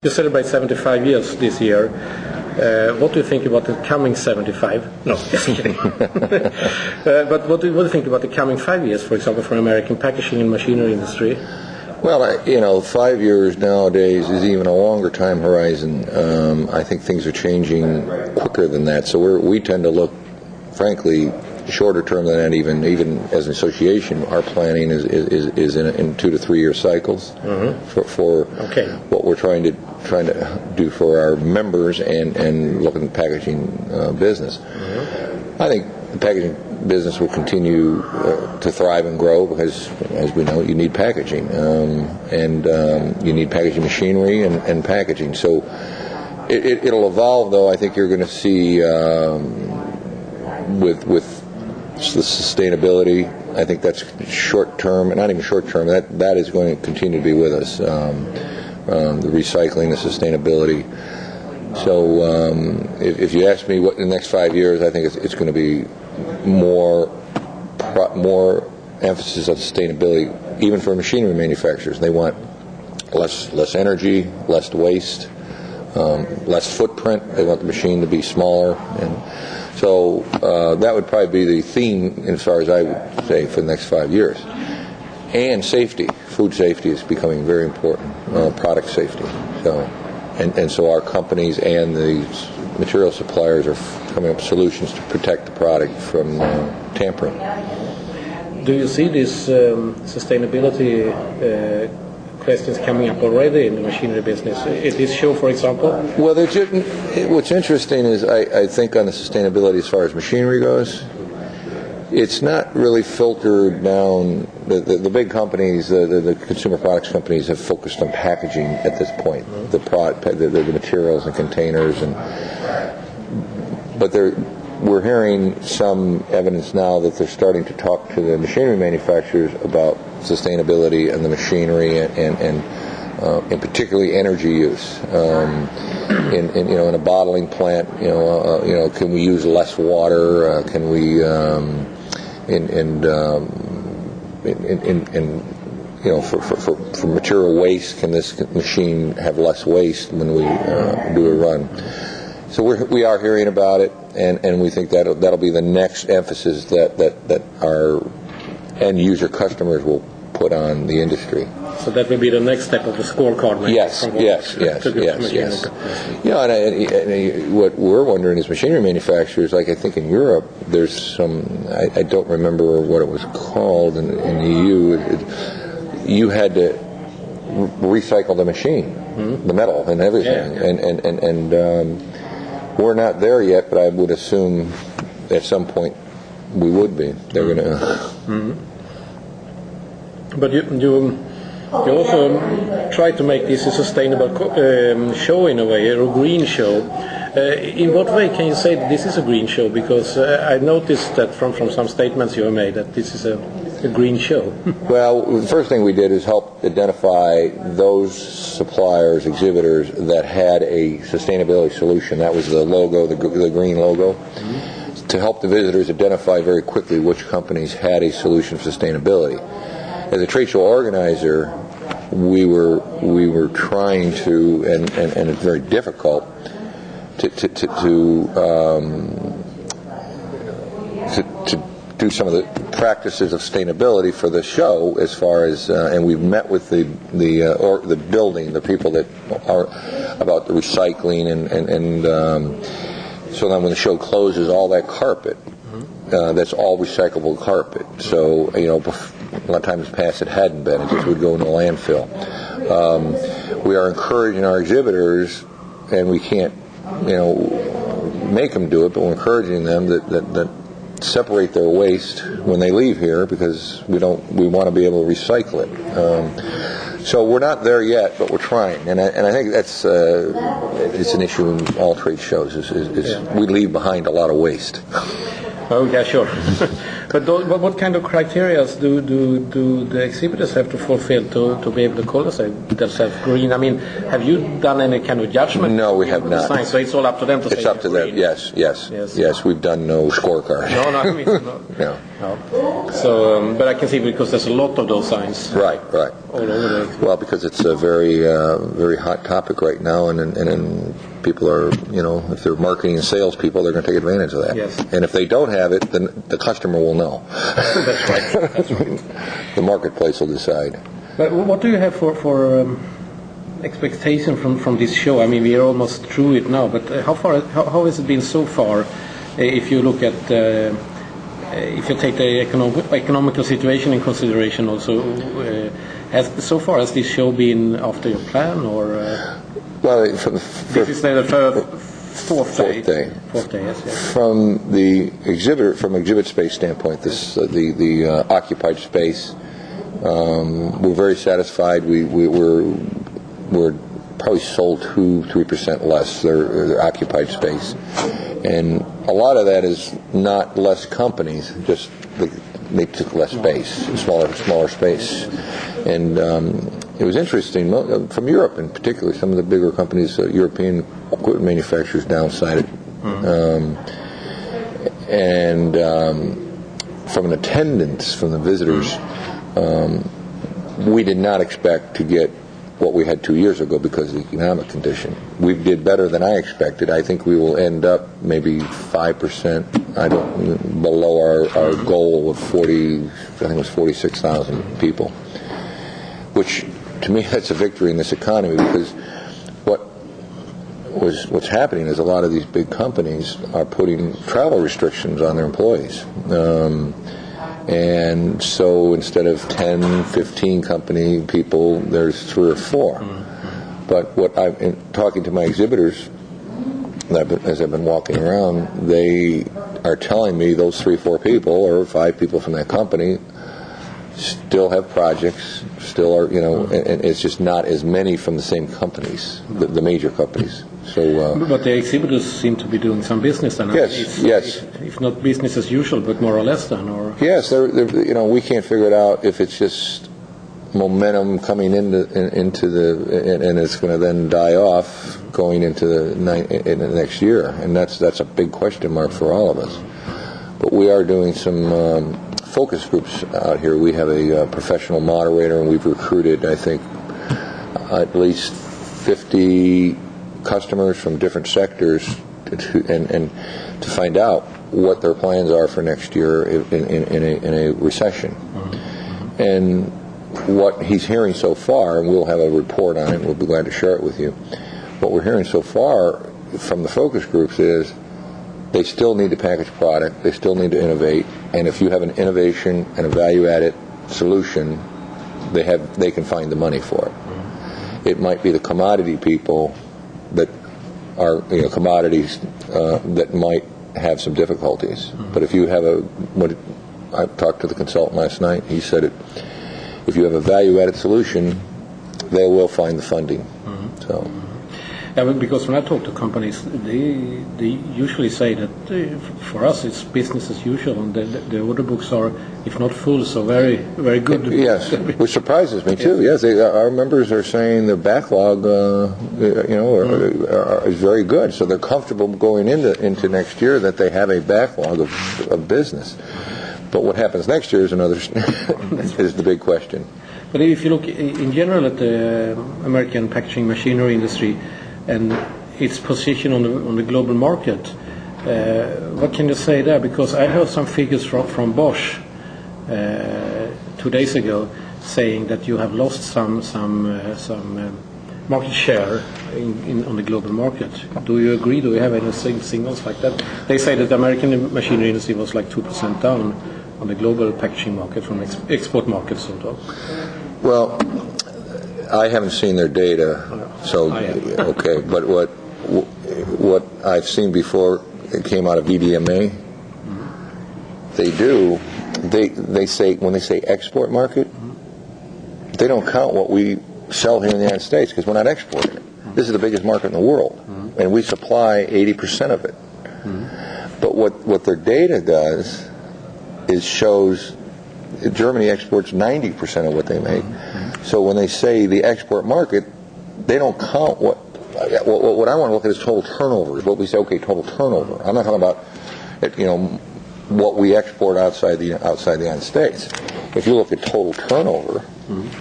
You celebrate 75 years this year. What do you think about the coming 75? No, just kidding. But what do you think about the coming 5 years, for example, for American packaging and machinery industry? Well, 5 years nowadays is even a longer time horizon. I think things are changing quicker than that. So we tend to look, frankly, shorter term than that. Even as an association, our planning is in 2 to 3 year cycles for what we're trying to do for our members and look at the packaging business. I think the packaging business will continue to thrive and grow because, as we know, you need packaging and you need packaging machinery and packaging. So it'll evolve, though. I think you're going to see with the sustainability. I think that's short term, and not even short term. That is going to continue to be with us. The recycling, the sustainability. So if you ask me what in the next 5 years, I think it's going to be more emphasis on sustainability, even for machinery manufacturers. They want less energy, less waste, less footprint. They want the machine to be smaller, and so that would probably be the theme, as far as I would say, for the next 5 years. And safety, food safety is becoming very important. Product safety. So our companies and the material suppliers are coming up with solutions to protect the product from tampering. Do you see these sustainability questions coming up already in the machinery business? At this show, for example? Well, what's interesting is I think on the sustainability as far as machinery goes, it's not really filtered down. The big companies, the consumer products companies, have focused on packaging at this point. The materials and containers, but we're hearing some evidence now that they're starting to talk to the machinery manufacturers about sustainability and the machinery and particularly energy use. In a bottling plant, can we use less water? Can we for material waste, can this machine have less waste when we do a run? So we are hearing about it, and we think that'll be the next emphasis that our end user customers will put on the industry. So that will be the next step of the scorecard. Yes. And what we're wondering is machinery manufacturers, like I think in Europe, there's some, I don't remember what it was called in the EU, you had to recycle the machine, the metal and everything. And we're not there yet, but I would assume at some point we would be. They're going to... But you also try to make this a sustainable show in a way, a green show. In what way can you say that this is a green show? Because I noticed that from some statements you have made that this is a green show. Well, the first thing we did is help identify those suppliers, exhibitors that had a sustainability solution. That was the logo, the green logo, to help the visitors identify very quickly which companies had a solution for sustainability. As a trade show organizer, we were trying to, and it's very difficult to do some of the practices of sustainability for the show, as far as and we've met with the building, the people that are about the recycling and so then when the show closes, all that carpet, that's all recyclable carpet. So a lot of times past it hadn't been. It just would go in the landfill. We are encouraging our exhibitors, and we can't, make them do it, but we're encouraging them that separate their waste when they leave here, because we want to be able to recycle it. So we're not there yet, but we're trying, and I think that's it's an issue in all trade shows. We leave behind a lot of waste. Oh yeah, sure. But what kind of criteria do the exhibitors have to fulfill to be able to call themselves green? I mean, have you done any kind of judgment? No, we have not. So it's all up to them to say it's up to them. Yes. We've done no scorecard. No, I mean, no. So, but I can see because there's a lot of those signs. Right. All over the. Well, because it's a very hot topic right now, and people are, if they're marketing and sales people, they're going to take advantage of that. Yes. And if they don't have it, then the customer will know. That's right. The marketplace will decide. But what do you have for expectation from this show? I mean, we are almost through it now, but how has it been so far? If you look at if you take the economical situation in consideration, also, has this show been after your plan, or? Well, this is the fourth day. Yes. From the exhibit space standpoint, the occupied space, we're very satisfied. We're probably sold 2-3% less their occupied space, and a lot of that is not less companies, just they took less space, smaller space, and it was interesting from Europe in particular. Some of the bigger companies, European equipment manufacturers, downsized, and from an attendance from the visitors, we did not expect to get what we had 2 years ago because of the economic condition. We did better than I expected. I think we will end up maybe 5% below our goal of 46,000 people, which to me that's a victory in this economy, because what's happening is a lot of these big companies are putting travel restrictions on their employees. And so instead of 10, 15 company people, there's 3 or 4. But what in talking to my exhibitors, as I've been walking around, they are telling me those 3, 4 people or 5 people from that company still have projects, still are, and it's just not as many from the same companies, the major companies. So, but the exhibitors seem to be doing some business then. Yes. If not business as usual, but more or less then, or. Yes, they're we can't figure it out if it's just momentum coming into and it's going to then die off going into the next year, and that's a big question mark for all of us. But we are doing some focus groups out here. We have a professional moderator, and we've recruited, I think, at least 50 customers from different sectors to find out what their plans are for next year in a recession. And what he's hearing so far, and we'll have a report on it, and we'll be glad to share it with you, what we're hearing so far from the focus groups is they still need to package product, they still need to innovate, and if you have an innovation and a value-added solution, they can find the money for it. It might be the commodity people that are commodities that might have some difficulties. But if you have I talked to the consultant last night, he said if you have a value-added solution, they will find the funding. So. Yeah, because when I talk to companies, they usually say that for us it's business as usual, and the order books are, if not full, so very, very good. Yes, which surprises me too. Yes, our members are saying the backlog, is very good, so they're comfortable going into next year that they have a backlog of business. But what happens next year is is the big question. But if you look in general at the American packaging machinery industry and its position on the global market, what can you say there? Because I heard some figures from Bosch 2 days ago saying that you have lost some market share on the global market. Do you agree? Do you have any signals like that? They say that the American machinery industry was like 2% down on the global packaging market from export markets, sort of. Well, I haven't seen their data, so okay. But what I've seen before, it came out of EDMA. They say when they say export market, they don't count what we sell here in the United States because we're not exporting it. This is the biggest market in the world, and we supply 80% of it. But what their data does shows Germany exports 90% of what they make. So when they say the export market, they don't count what I want to look at is total turnover. What we say, okay, total turnover. I'm not talking about, what we export outside the United States. If you look at total turnover,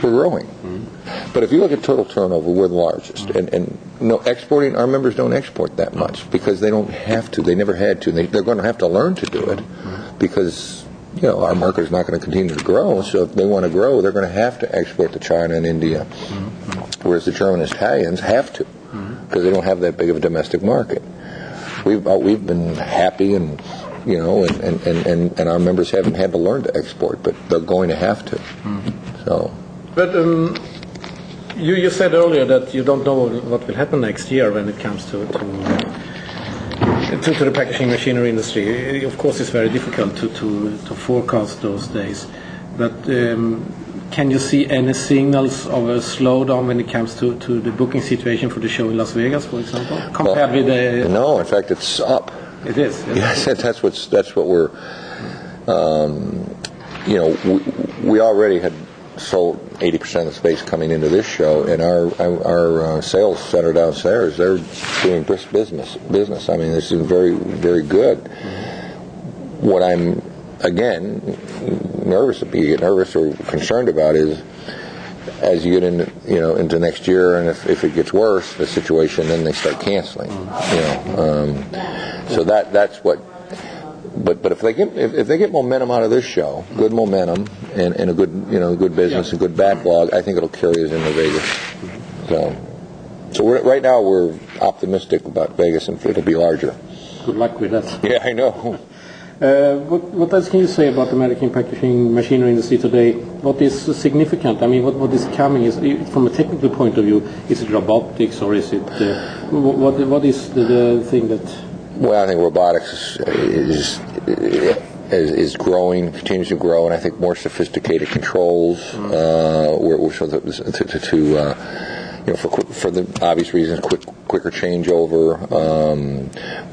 we're growing. But if you look at total turnover, we're the largest. And no, exporting, our members don't export that much because they don't have to. They never had to. They're going to have to learn to do it because our market is not going to continue to grow. So if they want to grow, they're going to have to export to China and India. Whereas the German and Italians have to because they don't have that big of a domestic market. We've been happy and our members haven't had to learn to export, but they're going to have to. So. But you said earlier that you don't know what will happen next year when it comes to the packaging machinery industry. Of course, it's very difficult to forecast those days. But can you see any signals of a slowdown when it comes to the booking situation for the show in Las Vegas, for example, compared with the? No, in fact, it's up. It is. Yes, that's what we're. We already had sold 80% of the space coming into this show, and our sales center downstairs, they're doing brisk business. I mean, this is very, very good. What I'm again nervous or concerned about is as you get into next year, and if it gets worse, the situation, then they start canceling. So that's what. But if they get momentum out of this show, good momentum and a good business and good backlog, I think it'll carry us into Vegas. So right now we're optimistic about Vegas, and it'll be larger. Good luck with that. Yeah, I know. What else can you say about the American packaging machinery industry today? What is significant? I mean, what is coming? Is from a technical point of view, is it robotics or is it what is the thing that? Well, I think robotics is growing, continues to grow, and I think more sophisticated controls. For the obvious reasons, quicker changeover,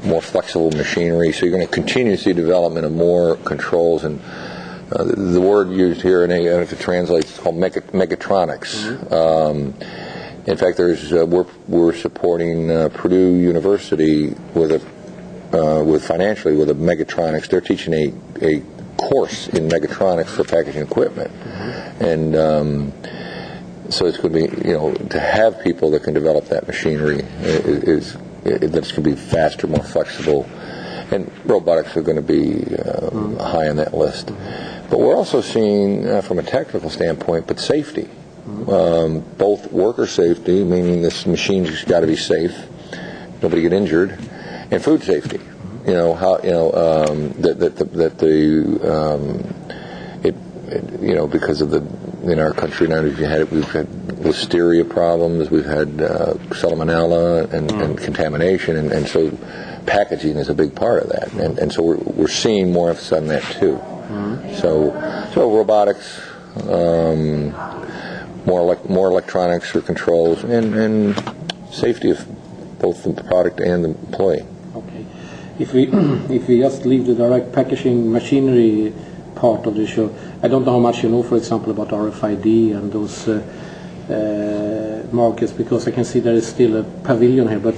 more flexible machinery. So you're going to continue to see development of more controls. And the word used here, and if it translates, it's called mechatronics. In fact, we're supporting Purdue University with financially with a mechatronics. They're teaching a course in mechatronics for packaging equipment, and so it's going to be to have people that can develop that machinery that's going to be faster, more flexible, and robotics are going to be high on that list. But we're also seeing from a technical standpoint, but safety, both worker safety, meaning this machine's got to be safe, nobody get injured. And food safety, because of in our country now we've had listeria problems, we've had salmonella and contamination, and so packaging is a big part of that, and so we're seeing more emphasis on that too. So robotics, more electronics for controls, and safety of both the product and the employee. Okay. If we just leave the direct packaging machinery part of the show, I don't know how much you know, for example, about RFID and those markets, because I can see there is still a pavilion here. But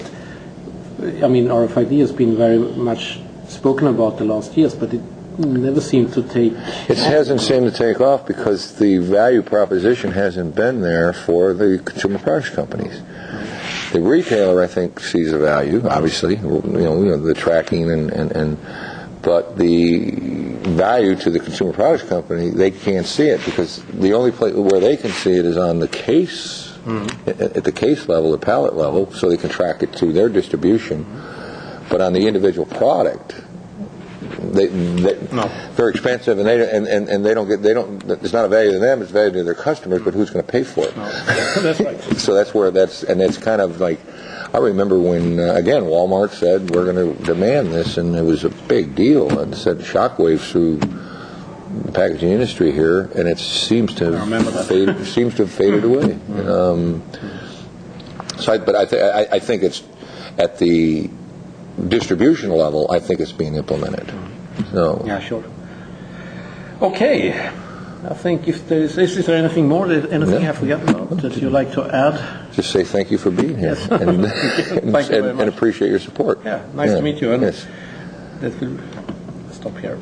I mean, RFID has been very much spoken about the last years, but it never seemed to take. It hasn't seemed to take off because the value proposition hasn't been there for the consumer products companies. The retailer, I think, sees the value, obviously, the tracking but the value to the consumer products company, they can't see it because the only place where they can see it is on the case, at the case level, the pallet level, so they can track it to their distribution. But on the individual product, they're expensive, and they don't get. It's not a value to them; it's value to their customers. But who's going to pay for it? No. That's right. So that's where it's kind of like. I remember when again Walmart said we're going to demand this, and it was a big deal, and said shockwaves through the packaging industry here, and it seems to have faded away. I think it's at the distribution level. I think it's being implemented. So yeah, sure. Okay. I think if there is there anything more, anything I forgot about that you'd like to add? Just say thank you for being here, Yes. and, Thank you very much. and appreciate your support. Yeah, nice to meet you. And Yes. that will stop here.